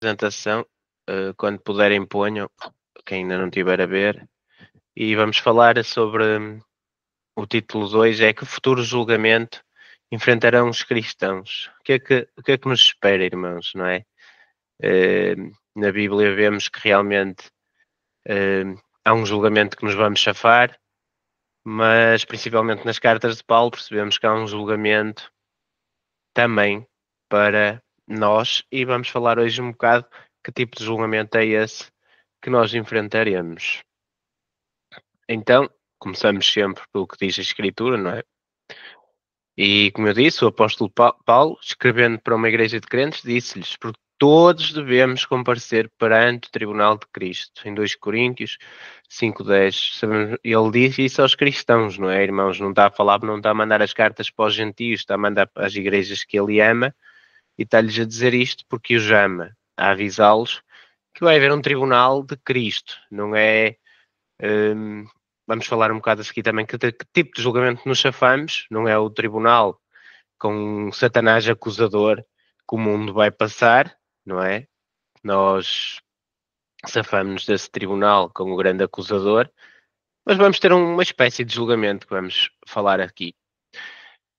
Apresentação, quando puderem ponham, quem ainda não tiver a ver, e vamos falar sobre o título 2 é que futuro julgamento enfrentarão os cristãos. O que é que nos espera, irmãos, não é? Na Bíblia vemos que realmente há um julgamento que nos vamos chafar, mas principalmente nas cartas de Paulo percebemos que há um julgamento também para nós e vamos falar hoje um bocado que tipo de julgamento é esse que nós enfrentaremos. Então, começamos sempre pelo que diz a Escritura, não é? E, como eu disse, o apóstolo Paulo, escrevendo para uma igreja de crentes, disse-lhes: porque todos devemos comparecer perante o tribunal de Cristo. Em 2 Coríntios 5:10, ele diz isso aos cristãos, não é, irmãos? Não está a falar, não está a mandar as cartas para os gentios, está a mandar para as igrejas que ele ama e está-lhes a dizer isto porque os ama, a avisá-los que vai haver um tribunal de Cristo, não é? Vamos falar um bocado a seguir também que tipo de julgamento nos chafamos, não é o tribunal com um Satanás acusador que o mundo vai passar, não é? Nós safamos-nos desse tribunal com o grande acusador, mas vamos ter uma espécie de julgamento que vamos falar aqui.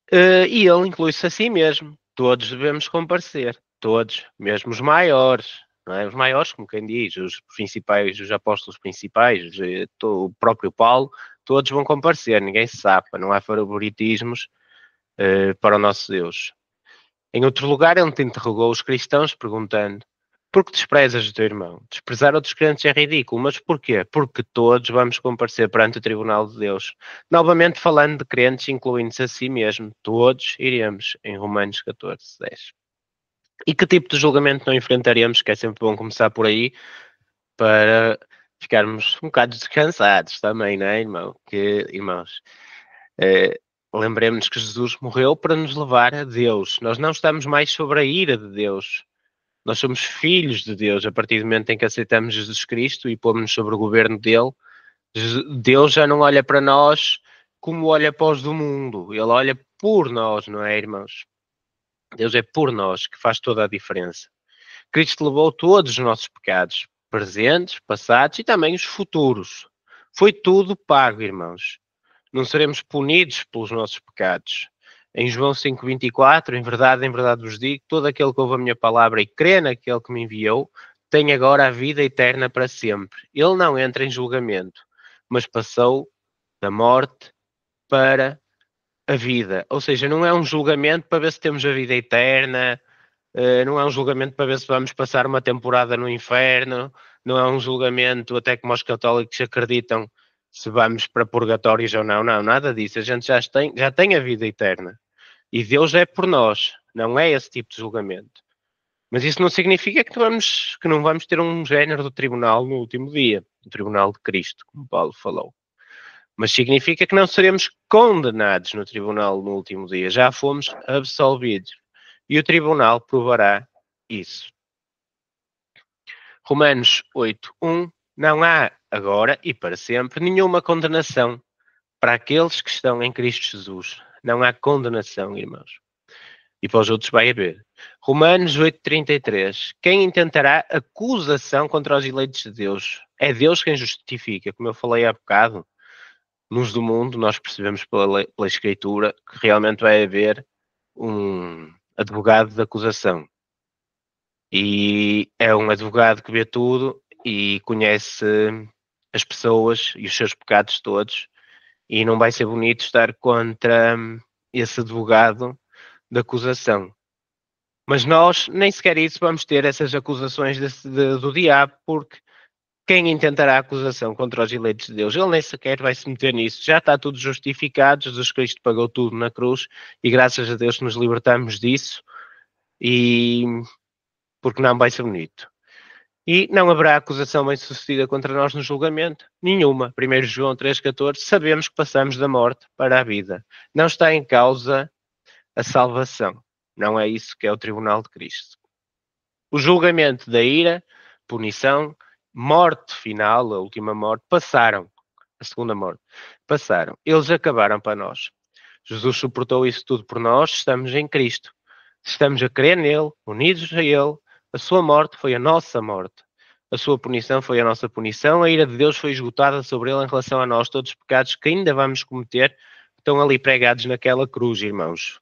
E ele inclui-se a si mesmo. Todos devemos comparecer. Todos, mesmo os maiores. Não é? Os maiores, como quem diz, os principais, os apóstolos principais, o próprio Paulo, todos vão comparecer. Ninguém se safa. Não há favoritismos para o nosso Deus. Em outro lugar, ele interrogou os cristãos perguntando: por que desprezas o teu irmão? Desprezar outros crentes é ridículo, mas porquê? Porque todos vamos comparecer perante o tribunal de Deus. Novamente falando de crentes, incluindo-se a si mesmo, todos iremos, em Romanos 14:10. E que tipo de julgamento não enfrentaremos? Que é sempre bom começar por aí, para ficarmos um bocado descansados também, não é, irmão? Irmãos, lembremos-nos que Jesus morreu para nos levar a Deus. Nós não estamos mais sobre a ira de Deus. Nós somos filhos de Deus a partir do momento em que aceitamos Jesus Cristo e pomos-nos sobre o governo dele. Deus já não olha para nós como olha para os do mundo. Ele olha por nós, não é, irmãos? Deus é por nós que faz toda a diferença. Cristo levou todos os nossos pecados, presentes, passados e também os futuros. Foi tudo pago, irmãos. Não seremos punidos pelos nossos pecados. Em João 5:24, em verdade vos digo, todo aquele que ouve a minha palavra e crê naquele que me enviou, tem agora a vida eterna para sempre. Ele não entra em julgamento, mas passou da morte para a vida. Ou seja, não é um julgamento para ver se temos a vida eterna, não é um julgamento para ver se vamos passar uma temporada no inferno, não é um julgamento, até como os católicos acreditam, se vamos para purgatórios ou não. Não, nada disso. A gente já tem a vida eterna. E Deus é por nós. Não é esse tipo de julgamento. Mas isso não significa que não vamos ter um género do tribunal no último dia, o tribunal de Cristo, como Paulo falou. Mas significa que não seremos condenados no tribunal no último dia. Já fomos absolvidos. E o tribunal provará isso. Romanos 8:1. Não há agora e para sempre nenhuma condenação para aqueles que estão em Cristo Jesus. Não há condenação, irmãos. E para os outros vai haver. Romanos 8:33. Quem intentará acusação contra os eleitos de Deus? É Deus quem justifica, como eu falei há bocado. Nos do mundo, nós percebemos pela Escritura que realmente vai haver um advogado de acusação. E é um advogado que vê tudo e conhece as pessoas e os seus pecados todos, e não vai ser bonito estar contra esse advogado de acusação. Mas nós nem sequer isso vamos ter, essas acusações do diabo, porque quem intentará a acusação contra os eleitos de Deus, ele nem sequer vai se meter nisso. Já está tudo justificado, Jesus Cristo pagou tudo na cruz e graças a Deus nos libertamos disso, e porque não vai ser bonito. E não haverá acusação bem-sucedida contra nós no julgamento? Nenhuma. 1 João 3,14, sabemos que passamos da morte para a vida. Não está em causa a salvação. Não é isso que é o tribunal de Cristo. O julgamento da ira, punição, morte final, a última morte, passaram. A segunda morte, passaram. Eles acabaram para nós. Jesus suportou isso tudo por nós, estamos em Cristo. Estamos a crer nele, unidos a ele, A sua morte foi a nossa morte. A sua punição foi a nossa punição. A ira de Deus foi esgotada sobre ele em relação a nós. Todos os pecados que ainda vamos cometer estão ali pregados naquela cruz, irmãos,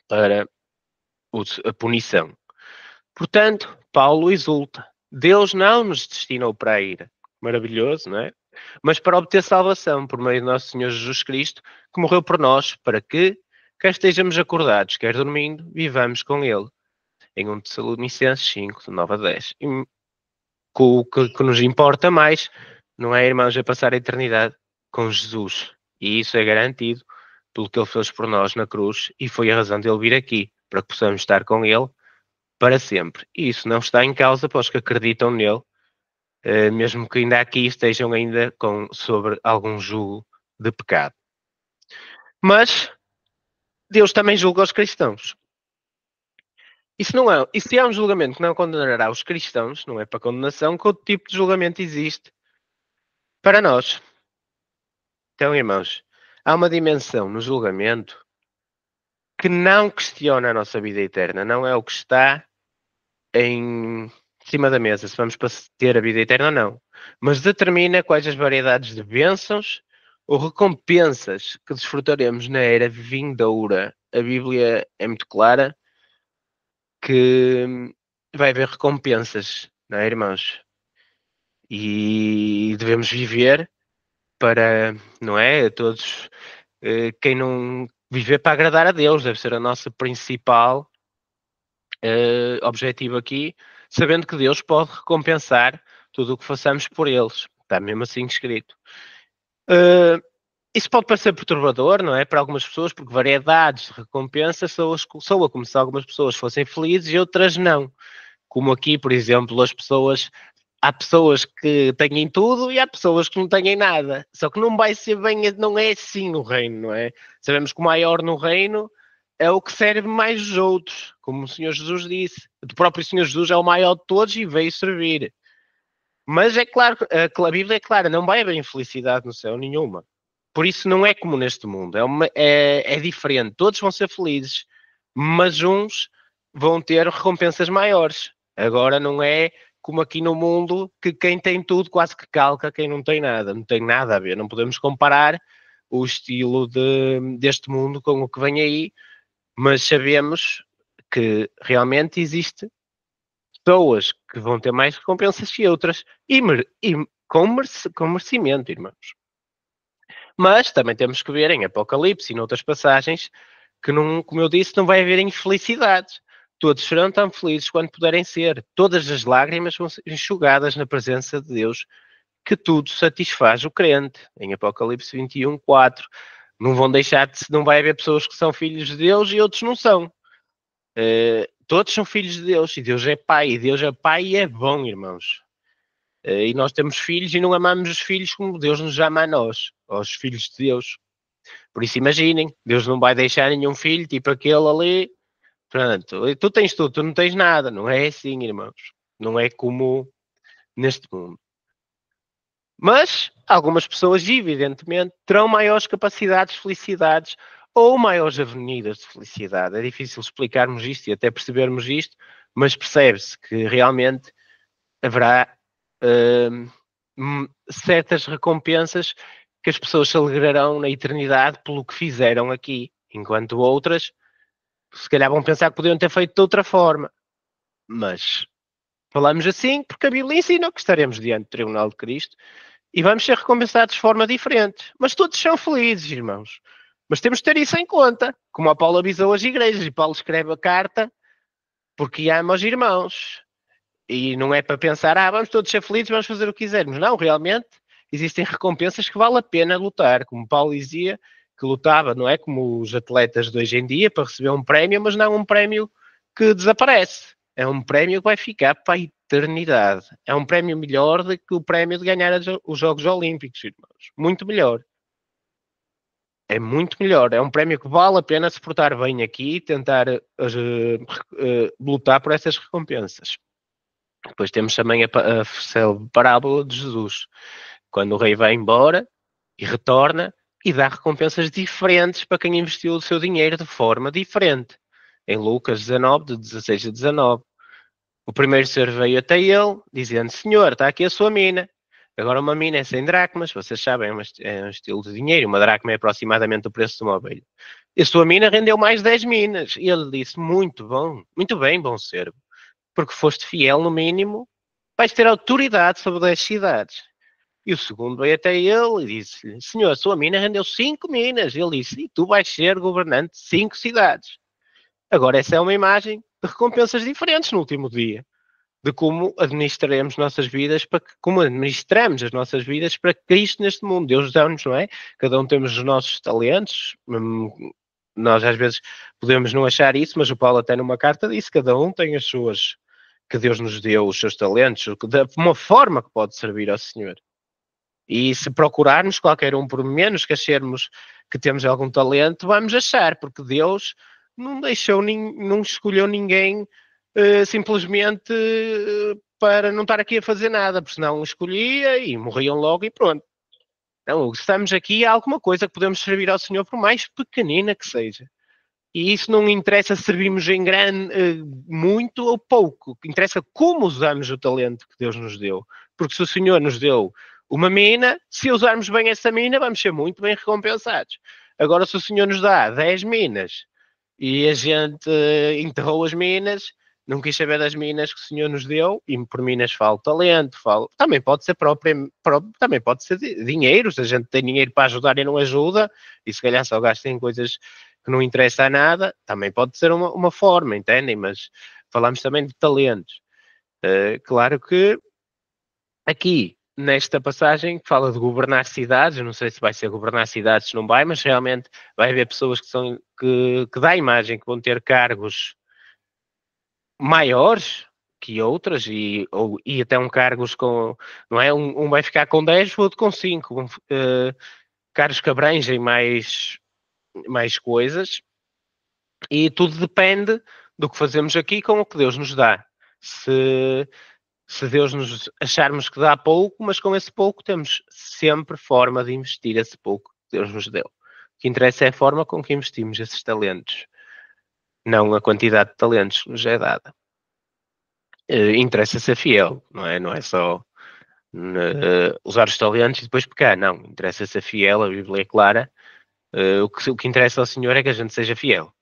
para a punição. Portanto, Paulo exulta. Deus não nos destinou para a ira. Maravilhoso, não é? Mas para obter salvação por meio de nosso Senhor Jesus Cristo, que morreu por nós, para que, quer estejamos acordados, quer dormindo, vivamos com Ele. Em 1 Tessalonicenses 5, de 9 a 10. E o que nos importa mais, não é, irmãos, é passar a eternidade com Jesus. E isso é garantido pelo que Ele fez por nós na cruz, e foi a razão dele vir aqui, para que possamos estar com Ele para sempre. E isso não está em causa para os que acreditam nele, mesmo que ainda aqui estejam ainda sobre algum jugo de pecado. Mas Deus também julga os cristãos. E se há um julgamento que não condenará os cristãos, não é para condenação, que outro tipo de julgamento existe para nós. Então, irmãos, há uma dimensão no julgamento que não questiona a nossa vida eterna, não é o que está em cima da mesa, se vamos para ter a vida eterna ou não, mas determina quais as variedades de bênçãos ou recompensas que desfrutaremos na era vindoura. A Bíblia é muito clara que vai haver recompensas, não é, irmãos? E devemos viver para, não é, todos, quem não viver para agradar a Deus, deve ser a nossa principal objetivo aqui, sabendo que Deus pode recompensar tudo o que façamos por eles. Está mesmo assim escrito. Isso pode parecer perturbador, não é? Para algumas pessoas, porque variedades de recompensas soa como se algumas pessoas fossem felizes e outras não. Como aqui, por exemplo, há pessoas que têm tudo e há pessoas que não têm nada. Só que não vai ser bem, não é assim no reino, não é? Sabemos que o maior no reino é o que serve mais os outros, como o Senhor Jesus disse. O próprio Senhor Jesus é o maior de todos e veio servir. Mas é claro, a Bíblia é clara, não vai haver infelicidade no céu nenhuma. Por isso não é como neste mundo, é diferente. Todos vão ser felizes, mas uns vão ter recompensas maiores. Agora não é como aqui no mundo, que quem tem tudo quase que calca quem não tem nada. Não tem nada a ver. Não podemos comparar o estilo deste mundo com o que vem aí, mas sabemos que realmente existe pessoas que vão ter mais recompensas que outras e com merecimento, irmãos. Mas também temos que ver em Apocalipse e noutras passagens que, não, como eu disse, não vai haver infelicidade. Todos serão tão felizes quanto puderem ser. Todas as lágrimas vão ser enxugadas na presença de Deus, que tudo satisfaz o crente. Em Apocalipse 21, 4. Não vão não vai haver pessoas que são filhos de Deus e outros não são. Todos são filhos de Deus e Deus é Pai. E Deus é Pai e é bom, irmãos. E nós temos filhos e não amamos os filhos como Deus nos ama a nós, aos filhos de Deus. Por isso imaginem, Deus não vai deixar nenhum filho, tipo aquele ali. Pronto, tu tens tudo, tu não tens nada. Não é assim, irmãos. Não é como neste mundo. Mas algumas pessoas, evidentemente, terão maiores capacidades de felicidades ou maiores avenidas de felicidade. É difícil explicarmos isto e até percebermos isto, mas percebe-se que realmente haverá certas recompensas que as pessoas se alegrarão na eternidade pelo que fizeram aqui, enquanto outras se calhar vão pensar que podiam ter feito de outra forma. Mas falamos assim porque a Bíblia ensina que estaremos diante do tribunal de Cristo e vamos ser recompensados de forma diferente. Mas todos são felizes, irmãos. Mas temos de ter isso em conta, como a Paulo avisou as igrejas, e Paulo escreve a carta porque ama os irmãos. E não é para pensar, vamos todos ser felizes, vamos fazer o que quisermos. Não, realmente existem recompensas que vale a pena lutar. Como Paulo dizia, que lutava, não é como os atletas de hoje em dia, para receber um prémio, mas não um prémio que desaparece. É um prémio que vai ficar para a eternidade. É um prémio melhor do que o prémio de ganhar os Jogos Olímpicos, irmãos. Muito melhor. É muito melhor. É um prémio que vale a pena se portar bem aqui e tentar lutar por essas recompensas. Depois temos também a parábola de Jesus, quando o rei vai embora e retorna e dá recompensas diferentes para quem investiu o seu dinheiro de forma diferente. Em Lucas 19, de 16 a 19. O primeiro ser veio até ele, dizendo: Senhor, está aqui a sua mina. Agora uma mina é 100 dracmas, vocês sabem, é um estilo de dinheiro. Uma dracma é aproximadamente o preço de uma ovelha. E a sua mina rendeu mais 10 minas. E ele disse: muito bom, muito bem, bom servo. Porque foste fiel no mínimo, vais ter autoridade sobre 10 cidades. E o segundo veio até ele e disse-lhe: Senhor, a sua mina rendeu 5 minas. Ele disse: e tu vais ser governante de 5 cidades. Agora, essa é uma imagem de recompensas diferentes no último dia, de como administraremos nossas vidas, como administramos as nossas vidas para Cristo neste mundo. Deus dá-nos, não é? Cada um temos os nossos talentos. Nós às vezes podemos não achar isso, mas o Paulo até numa carta disse: cada um tem as suas, que Deus nos deu, os seus talentos, de uma forma que pode servir ao Senhor. E se procurarmos qualquer um, por menos que acharmos que temos algum talento, vamos achar, porque Deus não deixou, não escolheu ninguém simplesmente para não estar aqui a fazer nada, porque senão escolhia e morriam logo e pronto. Então, estamos aqui a alguma coisa que podemos servir ao Senhor, por mais pequenina que seja. E isso não interessa se servimos em grande, muito ou pouco. Interessa como usamos o talento que Deus nos deu. Porque se o Senhor nos deu uma mina, se usarmos bem essa mina, vamos ser muito bem recompensados. Agora, se o Senhor nos dá 10 minas e a gente enterrou as minas, não quis saber das minas que o Senhor nos deu, e por minas falo talento, também pode ser também pode ser dinheiro, se a gente tem dinheiro para ajudar e não ajuda, e se calhar só gasta em coisas que não interessa a nada, também pode ser uma forma, entendem? Mas falamos também de talentos. Claro que aqui, nesta passagem, fala de governar cidades, eu não sei se vai ser governar cidades, se não vai, mas realmente vai haver pessoas que dá a imagem que vão ter cargos maiores que outras e até cargos com, não é? Um vai ficar com 10, o outro com 5. Cargos que abrangem mais coisas, e tudo depende do que fazemos aqui com o que Deus nos dá. Se Deus nos acharmos que dá pouco, mas com esse pouco temos sempre forma de investir esse pouco que Deus nos deu. O que interessa é a forma com que investimos esses talentos, não a quantidade de talentos que nos é dada. Interessa ser fiel, não é? Não é só usar os talentos e depois pecar, não. Interessa ser fiel, a Bíblia é clara. O que interessa ao Senhor é que a gente seja fiel.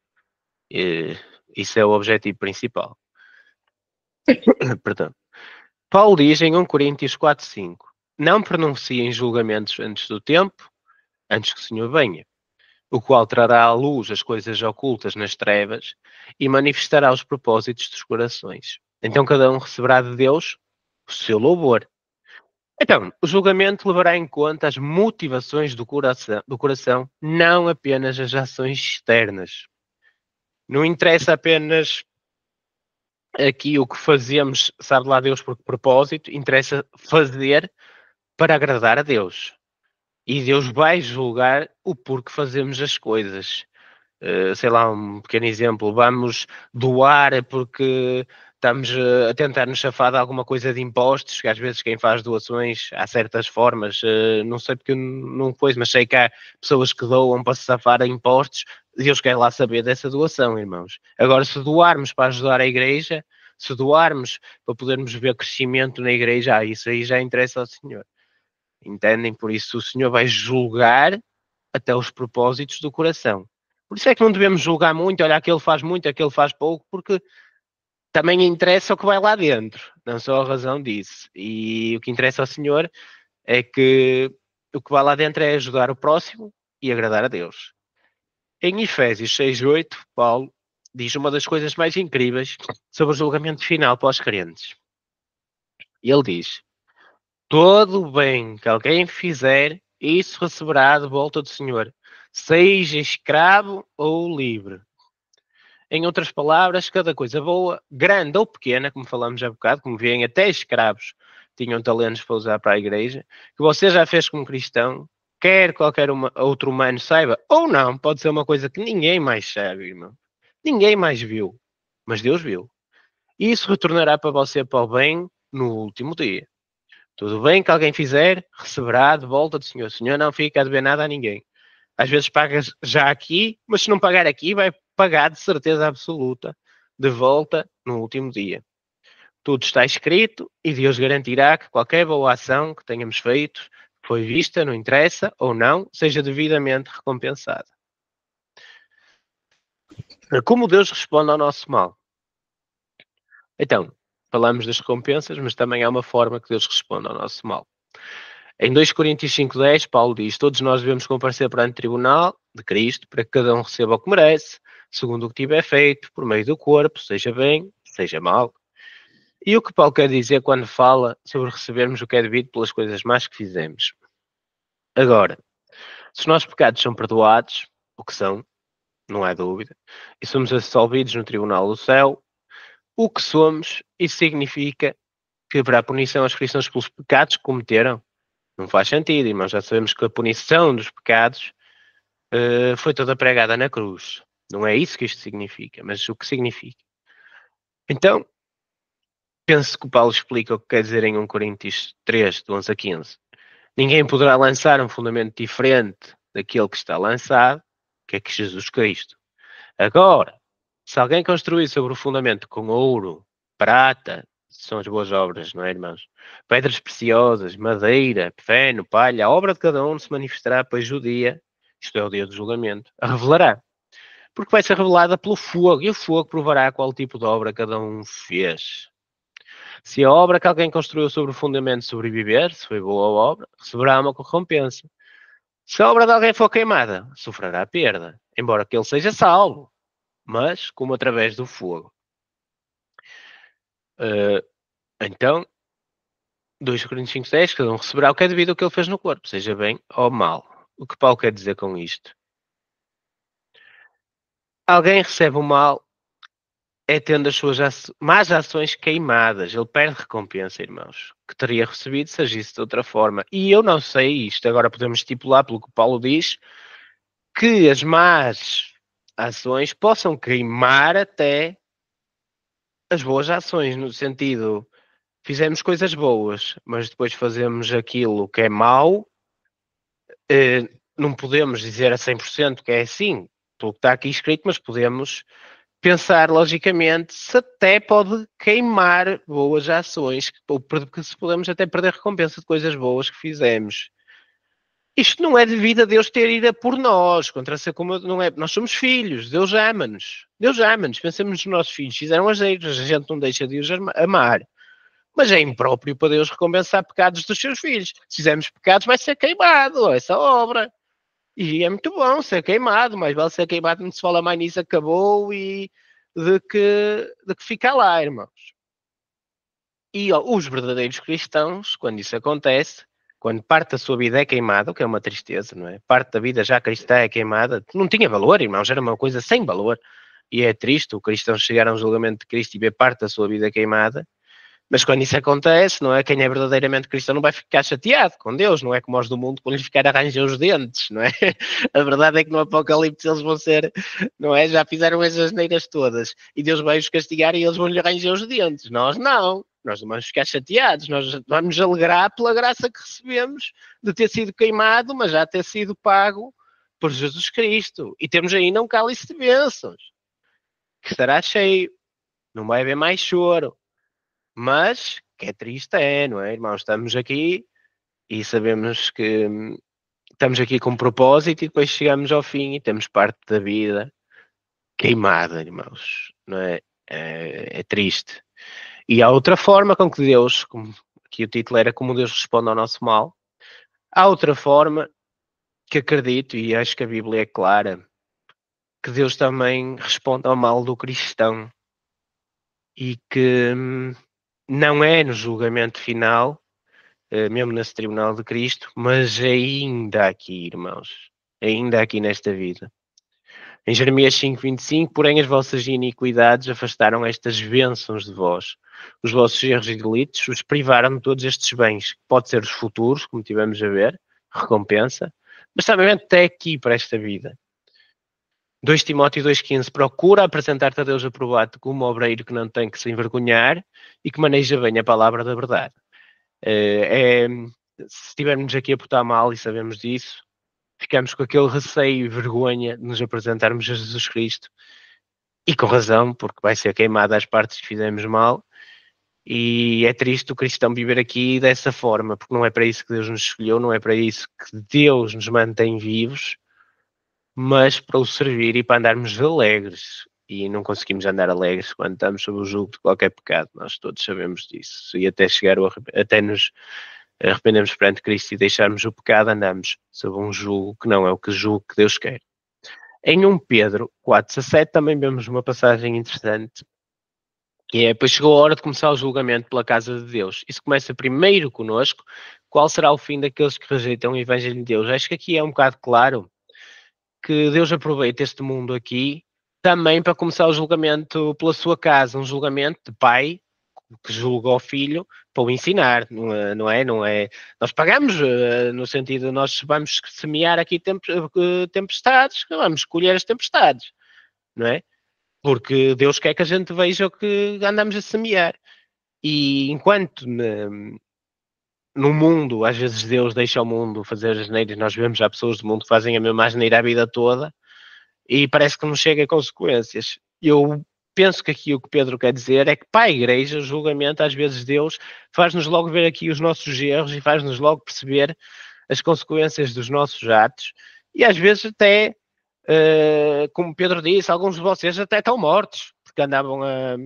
Isso é o objetivo principal. Perdão. Paulo diz em 1 Coríntios 4:5: não pronunciem julgamentos antes do tempo, antes que o Senhor venha, o qual trará à luz as coisas ocultas nas trevas e manifestará os propósitos dos corações. Então cada um receberá de Deus o seu louvor. Então, o julgamento levará em conta as motivações do coração, não apenas as ações externas. Não interessa apenas aqui o que fazemos, sabe lá Deus por que propósito, interessa fazer para agradar a Deus. E Deus vai julgar o porquê fazemos as coisas. Sei lá, um pequeno exemplo, vamos doar porque estamos a tentar nos chafar de alguma coisa de impostos, que às vezes quem faz doações há certas formas, não sei porque não foi, mas sei que há pessoas que doam para se safar a impostos, Deus quer lá saber dessa doação, irmãos. Agora, se doarmos para ajudar a igreja, se doarmos para podermos ver crescimento na igreja, isso aí já interessa ao Senhor. Entendem? Por isso o Senhor vai julgar até os propósitos do coração. Por isso é que não devemos julgar muito, olha, aquele faz muito, aquele faz pouco, porque também interessa o que vai lá dentro, não só a razão disso. E o que interessa ao Senhor é que o que vai lá dentro é ajudar o próximo e agradar a Deus. Em Efésios 6:8, Paulo diz uma das coisas mais incríveis sobre o julgamento final para os crentes. Ele diz: todo o bem que alguém fizer, isso receberá de volta do Senhor, seja escravo ou livre. Em outras palavras, cada coisa boa, grande ou pequena, como falamos há bocado, como veem, até escravos tinham talentos para usar para a igreja, que você já fez como cristão, quer qualquer outro humano saiba, ou não, pode ser uma coisa que ninguém mais sabe, irmão. Ninguém mais viu, mas Deus viu. E isso retornará para você para o bem no último dia. Tudo bem que alguém fizer, receberá de volta do Senhor. O Senhor não fica a dever nada a ninguém. Às vezes pagas já aqui, mas se não pagar aqui, vai pagar de certeza absoluta de volta no último dia. Tudo está escrito e Deus garantirá que qualquer boa ação que tenhamos feito, foi vista, não interessa, ou não, seja devidamente recompensada. Como Deus responde ao nosso mal? Então, falamos das recompensas, mas também há uma forma que Deus responde ao nosso mal. Em 2 Coríntios 5:10, Paulo diz: todos nós devemos comparecer perante o tribunal de Cristo para que cada um receba o que merece, segundo o que tiver feito, por meio do corpo, seja bem, seja mal. E o que Paulo quer dizer quando fala sobre recebermos o que é devido pelas coisas más que fizemos? Agora, se os nossos pecados são perdoados, o que são, não há dúvida, e somos absolvidos no tribunal do céu, o que somos, isso significa que para a punição aos cristãos pelos pecados que cometeram, não faz sentido, irmãos. Já sabemos que a punição dos pecados foi toda pregada na cruz. Não é isso que isto significa, mas o que significa. Então, penso que o Paulo explica o que quer dizer em 1 Coríntios 3, de 11 a 15. Ninguém poderá lançar um fundamento diferente daquele que está lançado, que é que Jesus Cristo. Agora, se alguém construir sobre o fundamento com ouro, prata, são as boas obras, não é, irmãos? Pedras preciosas, madeira, feno, palha, a obra de cada um se manifestará, pois o dia, isto é o dia do julgamento, a revelará. Porque vai ser revelada pelo fogo, e o fogo provará qual tipo de obra cada um fez. Se a obra que alguém construiu sobre o fundamento sobreviver, se foi boa obra, receberá uma recompensa. Se a obra de alguém for queimada, sofrerá perda, embora que ele seja salvo, mas como através do fogo. Então, 2 Coríntios 5:10, cada um receberá o que é devido ao que ele fez no corpo, seja bem ou mal. O que Paulo quer dizer com isto? Alguém recebe o mal é tendo as suas más ações queimadas. Ele perde recompensa, irmãos, que teria recebido se agisse de outra forma. E eu não sei isto, agora podemos estipular, pelo que Paulo diz, que as más ações possam queimar até as boas ações, no sentido, fizemos coisas boas, mas depois fazemos aquilo que é mau, não podemos dizer a 100% que é assim, pelo que está aqui escrito, mas podemos pensar logicamente se até pode queimar boas ações, ou que se podemos até perder recompensa de coisas boas que fizemos. Isto não é devido a Deus ter ira por nós, contra ser como não é. Nós somos filhos, Deus ama-nos. Deus ama-nos. Pensemos nos nossos filhos, fizeram as neiras, a gente não deixa de os amar. Mas é impróprio para Deus recompensar pecados dos seus filhos. Se fizermos pecados, vai ser queimado essa obra. E é muito bom ser queimado, mas vale ser queimado, não se fala mais nisso, acabou, e de que fica lá, irmãos. E ó, os verdadeiros cristãos, quando isso acontece, quando parte da sua vida é queimada, o que é uma tristeza, não é? Parte da vida já cristã é queimada, não tinha valor, irmãos, era uma coisa sem valor. E é triste o cristão chegar a um julgamento de Cristo e ver parte da sua vida queimada. Mas quando isso acontece, não é? Quem é verdadeiramente cristão não vai ficar chateado com Deus, não é como os do mundo quando lhes ficar a arranjar os dentes, não é? A verdade é que no Apocalipse eles vão ser, não é? Já fizeram essas neiras todas e Deus vai os castigar e eles vão lhe arranjar os dentes. Nós não vamos ficar chateados, nós vamos nos alegrar pela graça que recebemos de ter sido queimado, mas já ter sido pago por Jesus Cristo. E temos ainda um cálice de bênçãos que estará cheio, não vai haver mais choro. Mas, que é triste não é, irmãos? Estamos aqui e sabemos que estamos aqui com um propósito e depois chegamos ao fim e temos parte da vida queimada, irmãos, não é? É triste. E há outra forma com que Deus, como aqui o título era Como Deus Responde ao Nosso Mal, há outra forma que acredito, e acho que a Bíblia é clara, que Deus também responde ao mal do cristão e que não é no julgamento final, mesmo nesse tribunal de Cristo, mas ainda aqui, irmãos, ainda aqui nesta vida. Em Jeremias 5:25, porém as vossas iniquidades afastaram estas bênçãos de vós. Os vossos erros e delitos os privaram de todos estes bens, que pode ser os futuros, como tivemos a ver, recompensa, mas também até aqui para esta vida. 2 Timóteo 2:15, procura apresentar-te a Deus aprovado como obreiro que não tem que se envergonhar e que maneja bem a palavra da verdade. Se estivermos aqui a portar mal e sabemos disso, ficamos com aquele receio e vergonha de nos apresentarmos a Jesus Cristo, e com razão, porque vai ser queimada as partes que fizemos mal, E é triste o cristão viver aqui dessa forma, porque não é para isso que Deus nos escolheu, não é para isso que Deus nos mantém vivos, mas para o servir e para andarmos alegres. E não conseguimos andar alegres quando estamos sob o jugo de qualquer pecado, nós todos sabemos disso. E até chegar até nos arrependermos perante Cristo e deixarmos o pecado, andamos sob um jugo que não é o que julgo que Deus quer. Em 1 Pedro 4,17 também vemos uma passagem interessante, que é: pois chegou a hora de começar o julgamento pela casa de Deus. Isso começa primeiro conosco. Qual será o fim daqueles que rejeitam o Evangelho de Deus? Acho que aqui é um bocado claro que Deus aproveita este mundo aqui também para começar o julgamento pela sua casa, um julgamento de pai que julga o filho para o ensinar, não é? Não é? Nós pagamos, no sentido, nós vamos semear aqui tempestades, vamos colher as tempestades, não é? Porque Deus quer que a gente veja o que andamos a semear. E enquanto no mundo, às vezes Deus deixa o mundo fazer as asneiras, nós vemos já pessoas do mundo que fazem a mesma asneira a vida toda e parece que não chega a consequências. Eu penso que aqui o que Pedro quer dizer é que para a igreja, o julgamento, às vezes Deus faz-nos logo ver aqui os nossos erros e faz-nos logo perceber as consequências dos nossos atos e às vezes até, como Pedro disse, alguns de vocês até estão mortos, porque andavam a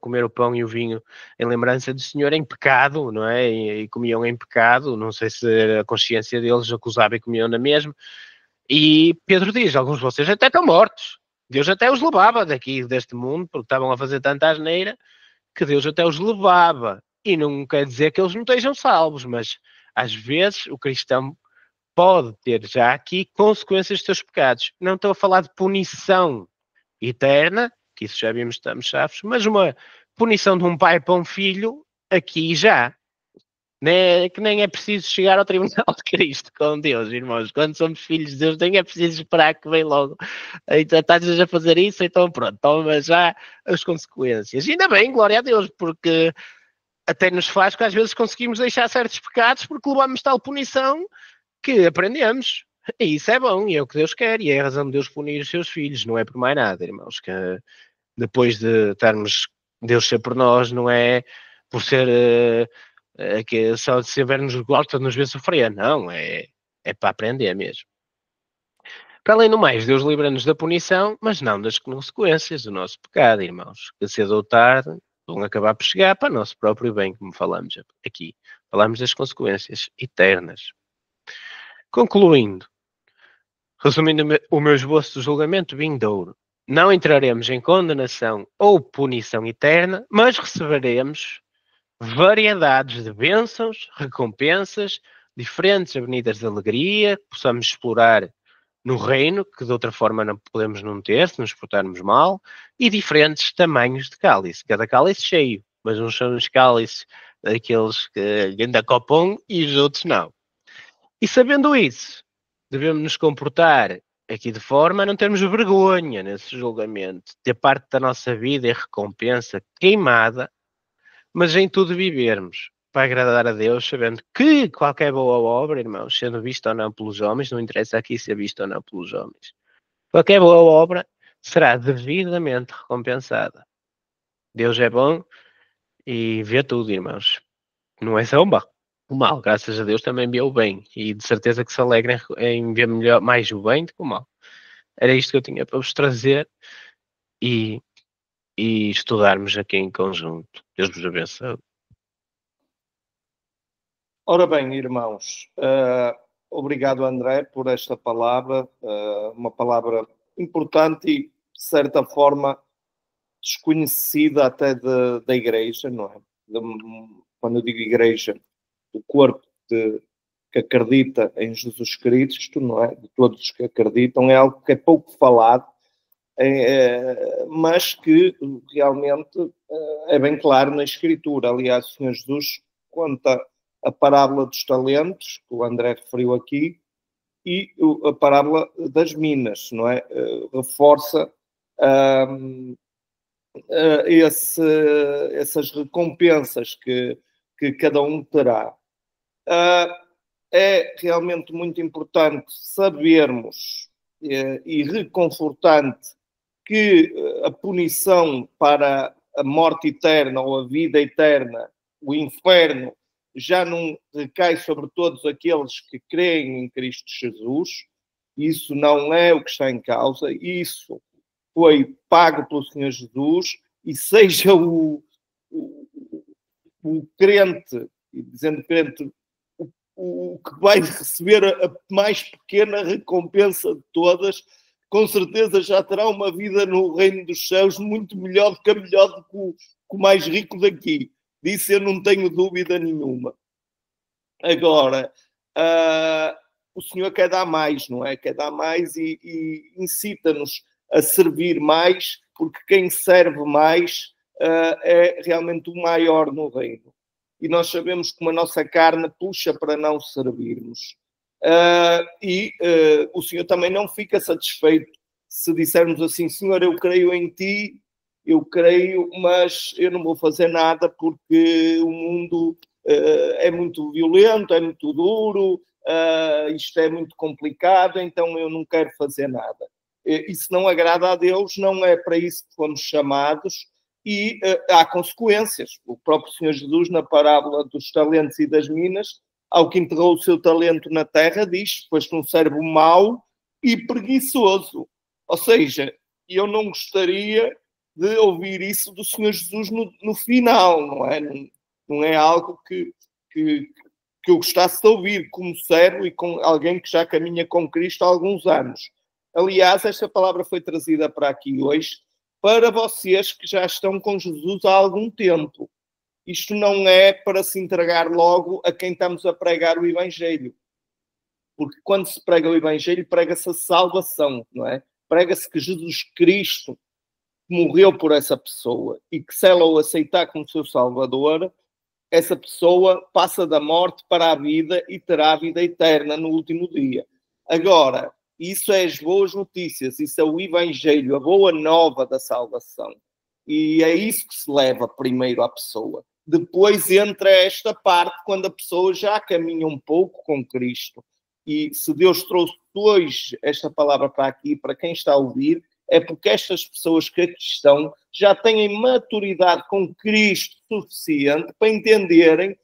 comer o pão e o vinho em lembrança do Senhor em pecado, não é? E comiam em pecado, não sei se a consciência deles acusava e comiam na mesma. E Pedro diz: alguns de vocês até estão mortos. Deus até os levava daqui, deste mundo, porque estavam a fazer tanta asneira, que Deus até os levava. E não quer dizer que eles não estejam salvos, mas às vezes o cristão pode ter já aqui consequências dos seus pecados. Não estou a falar de punição eterna, que isso já vimos, estamos chaves, mas uma punição de um pai para um filho, aqui já. Que nem é preciso chegar ao tribunal de Cristo com Deus, irmãos. Quando somos filhos de Deus, nem é preciso esperar que vem logo. Então, estás a fazer isso, então pronto, toma já as consequências. E ainda bem, glória a Deus, porque até nos faz que às vezes conseguimos deixar certos pecados porque levamos tal punição que aprendemos. E isso é bom, e é o que Deus quer, e é a razão de Deus punir os seus filhos, não é por mais nada, irmãos. Que depois de estarmos, Deus ser por nós, não é por ser que só de saber nos gosta de nos ver sofrer, não, é para aprender mesmo. Para além do mais, Deus livra-nos da punição, mas não das consequências do nosso pecado, irmãos, que cedo ou tarde vão acabar por chegar para o nosso próprio bem, como falamos aqui. Falamos das consequências eternas. Concluindo, resumindo o meu esboço de julgamento vindouro, não entraremos em condenação ou punição eterna, mas receberemos variedades de bênçãos, recompensas, diferentes avenidas de alegria que possamos explorar no reino, que de outra forma não podemos não ter, se nos portarmos mal, e diferentes tamanhos de cálice. Cada cálice cheio, mas uns são os cálices daqueles que ainda copam e os outros não. E sabendo isso, devemos nos comportar aqui de forma a não termos vergonha nesse julgamento, ter parte da nossa vida e recompensa queimada, mas em tudo vivermos para agradar a Deus, sabendo que qualquer boa obra, irmãos, sendo vista ou não pelos homens, não interessa aqui ser vista ou não pelos homens, qualquer boa obra será devidamente recompensada. Deus é bom e vê tudo, irmãos. Não é só o mal, graças a Deus também vê o bem, e de certeza que se alegrem em ver melhor, mais o bem do que o mal. Era isto que eu tinha para vos trazer e estudarmos aqui em conjunto. Deus vos abençoe. Ora bem, irmãos, obrigado, André, por esta palavra, uma palavra importante e, de certa forma, desconhecida até da igreja, não é? Quando eu digo igreja, o corpo que acredita em Jesus Cristo, não é? De todos os que acreditam, é algo que é pouco falado, mas que realmente é bem claro na Escritura. Aliás, o Senhor Jesus conta a parábola dos talentos, que o André referiu aqui, e a parábola das minas, não é? Reforça essas recompensas que cada um terá. É realmente muito importante sabermos e reconfortante que a punição para a morte eterna ou a vida eterna, o inferno, já não recai sobre todos aqueles que creem em Cristo Jesus. Isso não é o que está em causa. Isso foi pago pelo Senhor Jesus, e seja o crente, dizendo crente, o que vai receber a mais pequena recompensa de todas, com certeza já terá uma vida no reino dos céus muito melhor do que o mais rico daqui. Disso eu não tenho dúvida nenhuma. Agora, o Senhor quer dar mais, não é? Quer dar mais e incita-nos a servir mais, porque quem serve mais é realmente o maior no reino. E nós sabemos que a nossa carne puxa para não servirmos. O Senhor também não fica satisfeito se dissermos assim: Senhor, eu creio em Ti, eu creio, mas eu não vou fazer nada porque o mundo é muito violento, é muito duro, isto é muito complicado, então eu não quero fazer nada. Isso não agrada a Deus, não é para isso que fomos chamados, e há consequências. O próprio Senhor Jesus, na parábola dos talentos e das minas, ao que enterrou o seu talento na terra, diz: foste um servo mau e preguiçoso. Ou seja, eu não gostaria de ouvir isso do Senhor Jesus no final, não é? Não é algo que eu gostasse de ouvir como servo e com alguém que já caminha com Cristo há alguns anos. Aliás, esta palavra foi trazida para aqui hoje para vocês que já estão com Jesus há algum tempo. Isto não é para se entregar logo a quem estamos a pregar o Evangelho. Porque quando se prega o Evangelho, prega-se a salvação, não é? Prega-se que Jesus Cristo morreu por essa pessoa e que, se ela o aceitar como seu Salvador, essa pessoa passa da morte para a vida e terá a vida eterna no último dia. Agora, isso é as boas notícias, isso é o Evangelho, a boa nova da salvação. E é isso que se leva primeiro à pessoa. Depois entra esta parte, quando a pessoa já caminha um pouco com Cristo. E se Deus trouxe hoje esta palavra para aqui, para quem está a ouvir, é porque estas pessoas que aqui estão já têm maturidade com Cristo suficiente para entenderem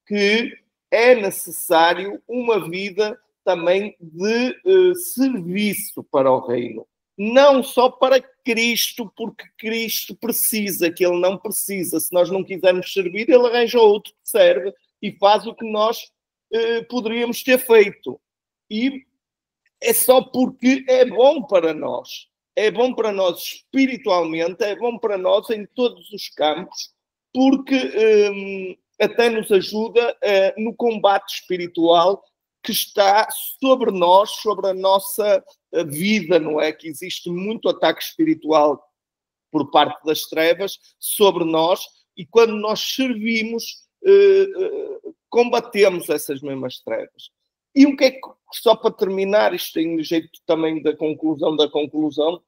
que é necessário uma vida também de serviço para o reino. Não só para Cristo, porque Cristo precisa, que Ele não precisa. Se nós não quisermos servir, Ele arranja outro que serve e faz o que nós poderíamos ter feito. E é só porque é bom para nós. É bom para nós espiritualmente, é bom para nós em todos os campos, porque até nos ajuda no combate espiritual que está sobre nós, sobre a nossa vida, não é? Que existe muito ataque espiritual por parte das trevas sobre nós, e quando nós servimos, combatemos essas mesmas trevas. E o que é que, só para terminar, isto tem jeito também da conclusão,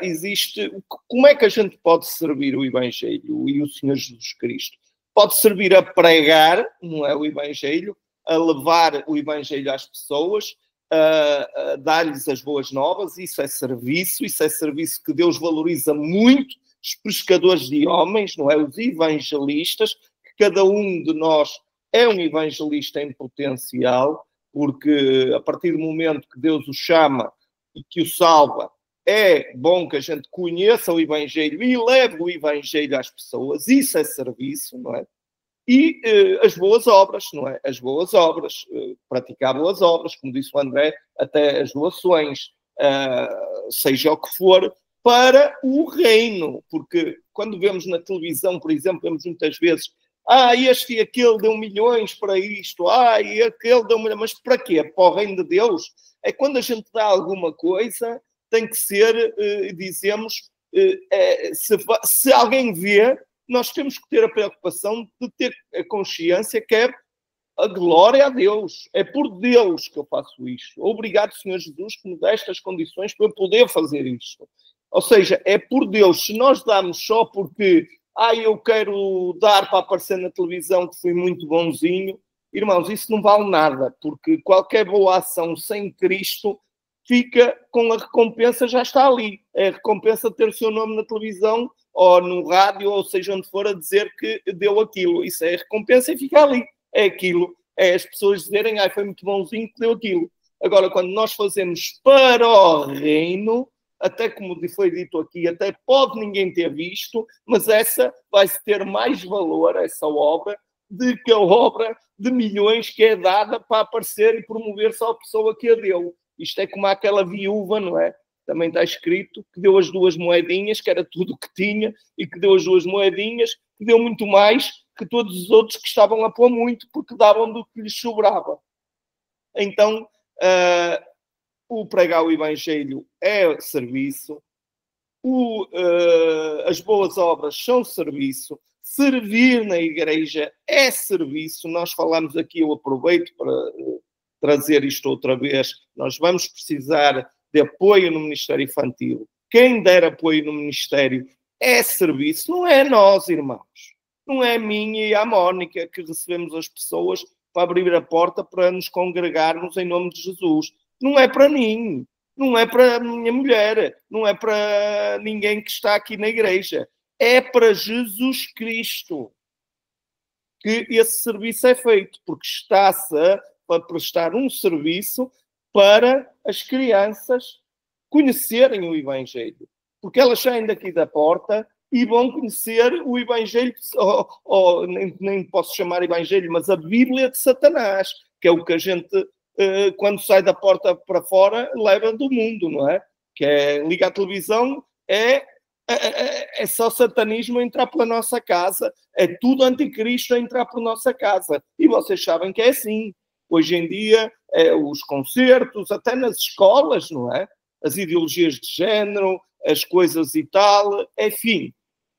existe, como é que a gente pode servir o Evangelho e o Senhor Jesus Cristo? Pode servir a pregar, não é, o Evangelho, a levar o Evangelho às pessoas, a dar-lhes as boas novas. Isso é serviço que Deus valoriza muito, os pescadores de homens, não é, os evangelistas, que cada um de nós é um evangelista em potencial, porque a partir do momento que Deus o chama e que o salva, é bom que a gente conheça o Evangelho e leve o Evangelho às pessoas. Isso é serviço, não é? E as boas obras, não é? As boas obras, praticar boas obras, como disse o André, até as doações, seja o que for, para o reino. Porque quando vemos na televisão, por exemplo, vemos muitas vezes: este e aquele deu milhões para isto, e aquele deu milhões. Mas para quê? Para o reino de Deus? É quando a gente dá alguma coisa, tem que ser, dizemos, se alguém vê, nós temos que ter a preocupação de ter a consciência que é a glória a Deus. É por Deus que eu faço isto. Obrigado, Senhor Jesus, que me dá estas condições para eu poder fazer isto. Ou seja, é por Deus. Se nós damos só porque eu quero dar para aparecer na televisão que fui muito bonzinho, irmãos, isso não vale nada, porque qualquer boa ação sem Cristo fica com a recompensa, já está ali. É a recompensa de ter o seu nome na televisão, ou no rádio, ou seja onde for, a dizer que deu aquilo. Isso é recompensa e fica ali. É aquilo. É as pessoas dizerem, foi muito bonzinho que deu aquilo. Agora, quando nós fazemos para o reino, até como foi dito aqui, até pode ninguém ter visto, mas essa vai ter mais valor, essa obra, do que a obra de milhões que é dada para aparecer e promover só a pessoa que a deu. Isto é como aquela viúva, não é? Também está escrito que deu as 2 moedinhas, que era tudo o que tinha, e que deu as 2 moedinhas, que deu muito mais que todos os outros que estavam a pôr muito, porque davam do que lhes sobrava. Então, o pregar o Evangelho é serviço, as boas obras são serviço, servir na igreja é serviço. Nós falamos aqui, eu aproveito para trazer isto outra vez, nós vamos precisar de apoio no Ministério Infantil. Quem der apoio no Ministério é serviço, não é nós, irmãos. Não é a minha e a Mónica que recebemos as pessoas para abrir a porta para nos congregarmos em nome de Jesus. Não é para mim, não é para a minha mulher, não é para ninguém que está aqui na igreja. É para Jesus Cristo que esse serviço é feito, porque está-se a prestar um serviço para as crianças conhecerem o Evangelho. Porque elas saem daqui da porta e vão conhecer o Evangelho, nem posso chamar Evangelho, mas a Bíblia de Satanás, que é o que a gente, quando sai da porta para fora, leva do mundo, não é? Que é, liga a televisão, é só satanismo entrar pela nossa casa, é tudo anticristo a entrar pela nossa casa. E vocês sabem que é assim. Hoje em dia, os concertos, até nas escolas, não é? As ideologias de género, as coisas e tal, enfim.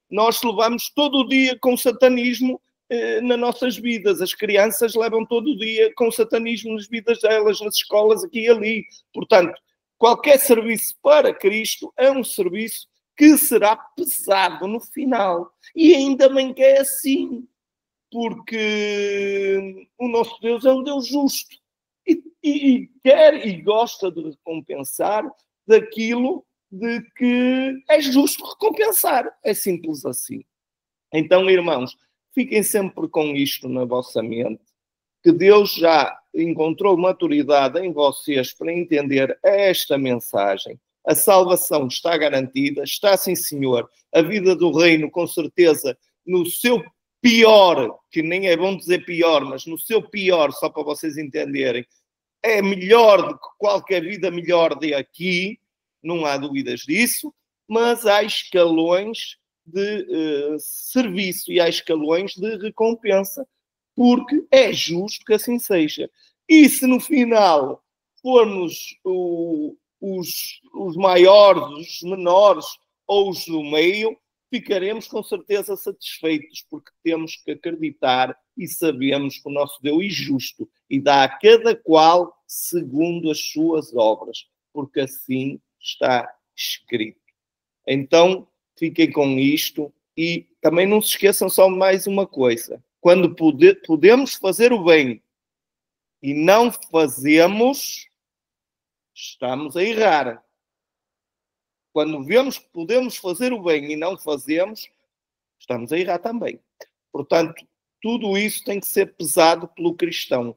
Nós levamos todo o dia com satanismo nas nossas vidas. As crianças levam todo o dia com satanismo nas vidas delas, nas escolas, aqui e ali. Portanto, qualquer serviço para Cristo é um serviço que será pesado no final. E ainda bem que é assim, porque o nosso Deus é um Deus justo e quer e gosta de recompensar daquilo de que é justo recompensar. É simples assim. Então, irmãos, fiquem sempre com isto na vossa mente, que Deus já encontrou maturidade em vocês para entender esta mensagem. A salvação está garantida, está sim, senhor. A vida do reino, com certeza, no seu pior, que nem é bom dizer pior, mas no seu pior, só para vocês entenderem, é melhor do que qualquer vida melhor de aqui, não há dúvidas disso, mas há escalões de serviço e há escalões de recompensa, porque é justo que assim seja. E se no final formos os maiores, os menores ou os do meio, ficaremos com certeza satisfeitos, porque temos que acreditar e sabemos que o nosso Deus é justo e dá a cada qual segundo as suas obras, porque assim está escrito. Então, fiquem com isto e também não se esqueçam só de mais uma coisa. Quando podemos fazer o bem e não fazemos, estamos a errar. Quando vemos que podemos fazer o bem e não fazemos, estamos a errar também. Portanto, tudo isso tem que ser pesado pelo cristão,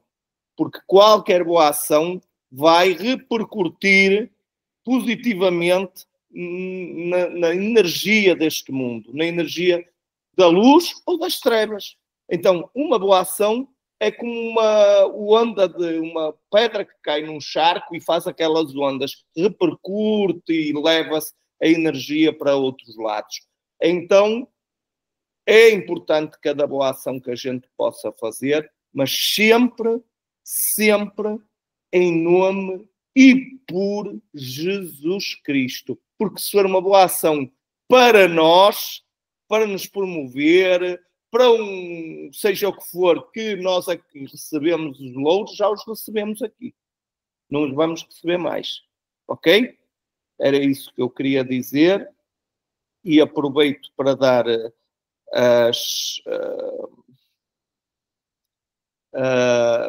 porque qualquer boa ação vai repercutir positivamente na energia deste mundo, na energia da luz ou das trevas. Então, uma boa ação é como uma onda de uma pedra que cai num charco e faz aquelas ondas, repercute e leva-se a energia para outros lados. Então, é importante cada boa ação que a gente possa fazer, mas sempre, sempre em nome e por Jesus Cristo. Porque se for uma boa ação para nós, para nos promover, para seja o que for, que nós aqui recebemos os louros, já os recebemos aqui. Não os vamos receber mais. Ok? Era isso que eu queria dizer. E aproveito para dar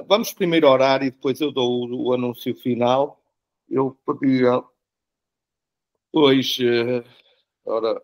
vamos primeiro orar e depois eu dou o anúncio final. Eu pedia hoje, ora,